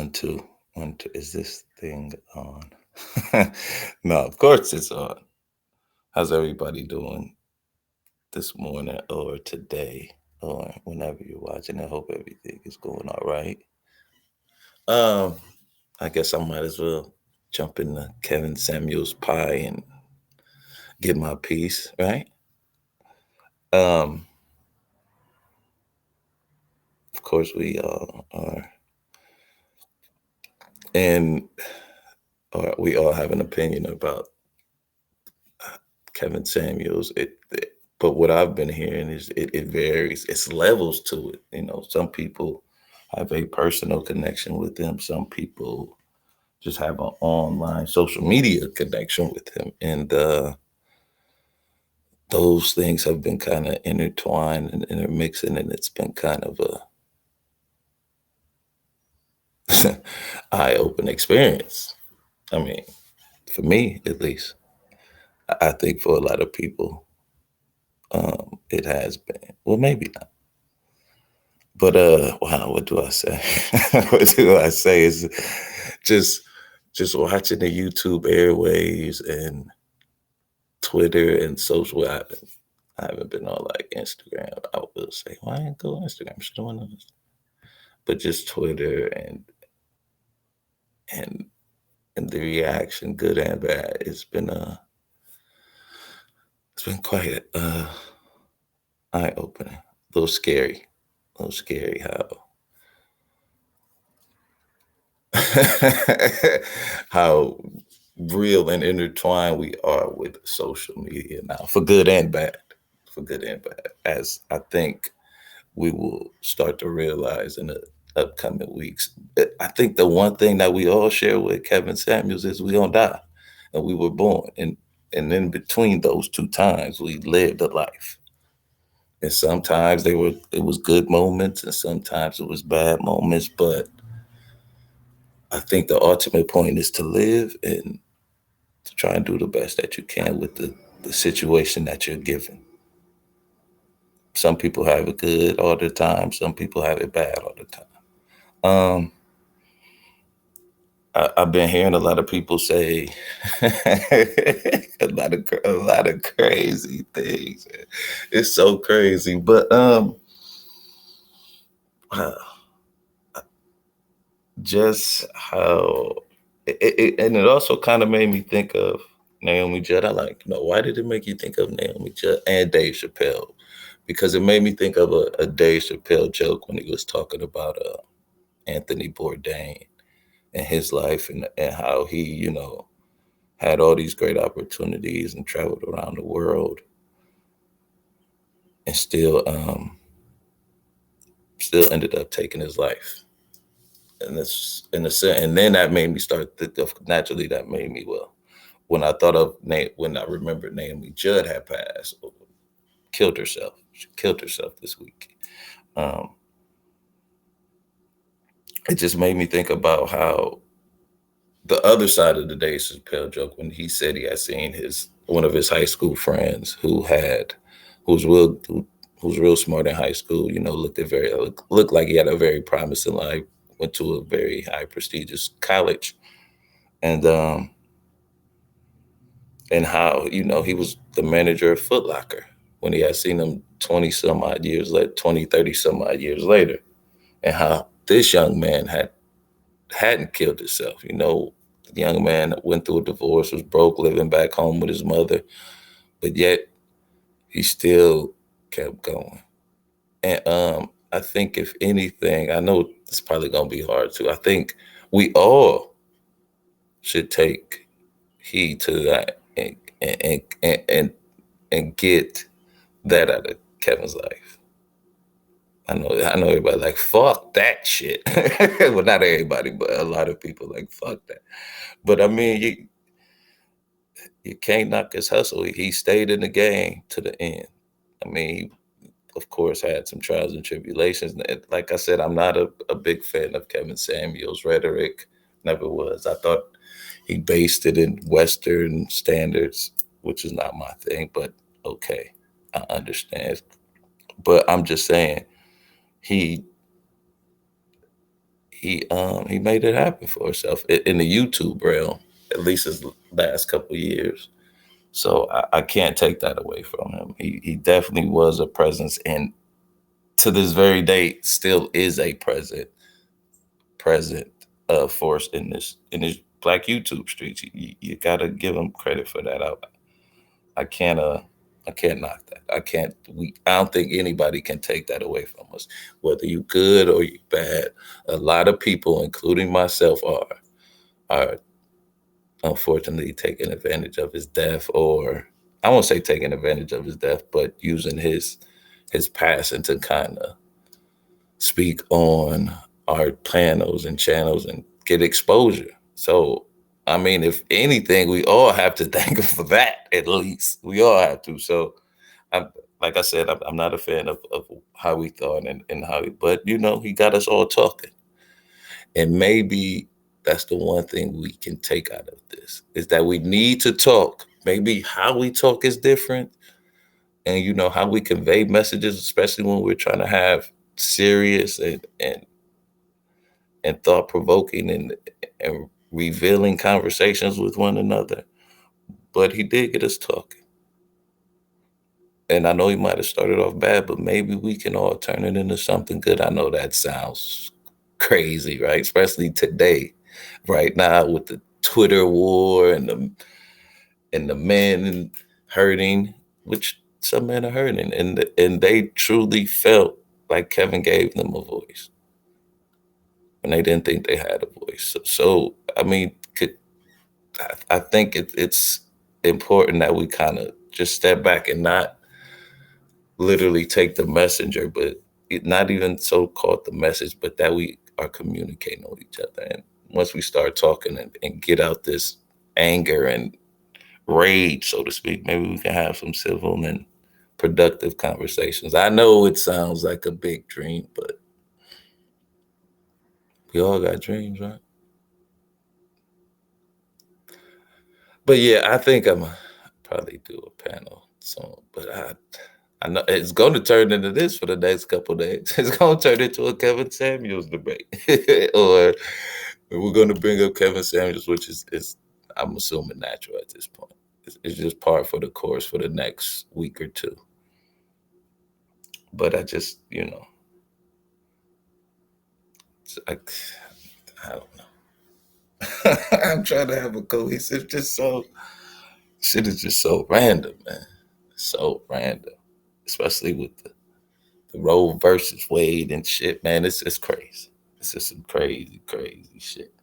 One, two, one, two. Is this thing on? No, of course it's on. How's everybody doing this morning or today or whenever you're watching? I hope everything is going all right. Um, I guess I might as well jump into Kevin Samuel's pie and get my piece, right? Um, of course we are, and or we all have an opinion about Kevin Samuels. But what I've been hearing is it varies. It's levels to it. Some people have a personal connection with him. Some people just have an online social media connection with him, and those things have been kind of intertwined and intermixing, and it's been kind of a eye-open experience. I mean, for me at least, I think for a lot of people, it has been. Well, maybe not. But wow, what do I say? What do I say is just just watching the YouTube airwaves and Twitter and social. I haven't been on like Instagram. I will say, why didn't go on Instagram? Should have went on Instagram. But just Twitter and and the reaction, good and bad, it's been quite eye opening. A little scary how real and intertwined we are with social media now, for good and bad. For good and bad. As I think we will start to realize in the upcoming weeks. I think the one thing that we all share with Kevin Samuels is we don't die. And we were born. And in between those two times, we lived a life. And sometimes it was good moments and sometimes it was bad moments. But I think the ultimate point is to live and to try and do the best that you can with the situation that you're given. Some people have it good all the time. Some people have it bad all the time. Um, I've been hearing a lot of people say a lot of crazy things. It's so crazy, but uh, just how and it also kind of made me think of Naomi Judd. I like, why did it make you think of Naomi Judd and Dave Chappelle? Because it made me think of a Dave Chappelle joke when he was talking about Anthony Bourdain and his life and how he, had all these great opportunities and traveled around the world and still ended up taking his life. And this in a sense, and then that made me naturally that made me, well, when I thought of when I remembered Naomi Judd had passed, killed herself. She killed herself this week. Um, it just made me think about how the other side of the Dave Chappelle joke when he said he had seen his one of his high school friends who's real who's real smart in high school. Looked like he had a very promising life. Went to a very high prestigious college, and how he was the manager of Foot Locker when he had seen him 20 some odd years later, 20, 30 some odd years later, and how this young man hadn't killed himself. The young man went through a divorce, was broke, living back home with his mother, but yet he still kept going. And I think if anything, I know it's probably gonna be hard too. I think we all should take heed to that and get that out of Kevin's life. I know everybody like fuck that shit. Well, not everybody, but a lot of people like fuck that. But I mean, you can't knock his hustle. He stayed in the game to the end. I mean, he, of course, had some trials and tribulations. Like I said, I'm not a big fan of Kevin Samuel's rhetoric. Never was. I thought he based it in Western standards, which is not my thing, but okay, I understand. But I'm just saying, he he made it happen for himself in the YouTube realm, at least his last couple years. So I can't take that away from him. He definitely was a presence, and to this very day, still is a present force in this Black YouTube streets. You gotta give him credit for that. I can't I can't knock that. I don't think anybody can take that away from us. Whether you good or you bad, a lot of people, including myself, are unfortunately taking advantage of his death, or I won't say taking advantage of his death, but using his passing to kind of speak on our panels and channels and get exposure. So, I mean, if anything, we all have to thank him for that. At least we all have to. So, I'm like I said, I'm not a fan of how we thought and how, but he got us all talking, and maybe that's the one thing we can take out of this is that we need to talk. Maybe how we talk is different, and how we convey messages, especially when we're trying to have serious and thought provoking and revealing conversations with one another. But he did get us talking. And I know he might have started off bad, but maybe we can all turn it into something good. I know that sounds crazy, right? Especially today, right now with the Twitter war and the men hurting, which some men are hurting, and they truly felt like Kevin gave them a voice, and they didn't think they had a voice. So I mean, I think it's important that we kind of just step back and not literally take the messenger, but not even so called the message, but that we are communicating with each other. And once we start talking and get out this anger and rage, so to speak, maybe we can have some civil and productive conversations. I know it sounds like a big dream, but we all got dreams, right? But yeah, I think I'm probably do a panel soon. But I know it's going to turn into this for the next couple of days. It's going to turn into a Kevin Samuels debate, or we're going to bring up Kevin Samuels, which is I'm assuming natural at this point. It's just par for the course for the next week or two. But I just, I, I don't know. I'm trying to have a cohesive, just so shit is just so random, man. So random, especially with the Roe versus Wade and shit, man. It's crazy. It's just some crazy, crazy shit.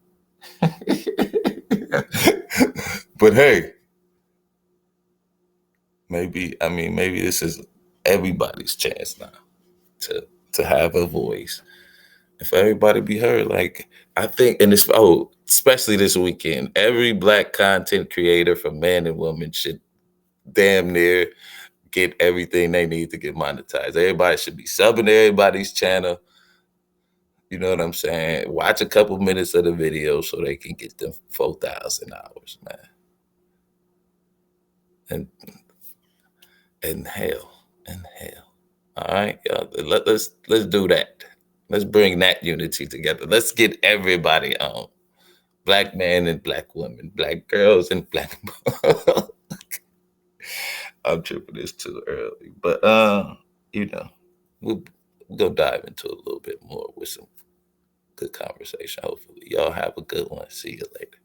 But hey, maybe this is everybody's chance now to to have a voice. If everybody be heard, like I think, and it's especially this weekend, every Black content creator for man and woman should damn near get everything they need to get monetized. Everybody should be subbing to everybody's channel. You know what I'm saying? Watch a couple minutes of the video so they can get them 4,000 hours, man. And inhale, inhale. All right, y'all. Let's do that. Let's bring that unity together. Let's get everybody on. Black men and Black women, Black girls and Black. I'm tripping this too early, but you know, we'll, we'll go dive into a little bit more with some good conversation. Hopefully, y'all have a good one. See you later.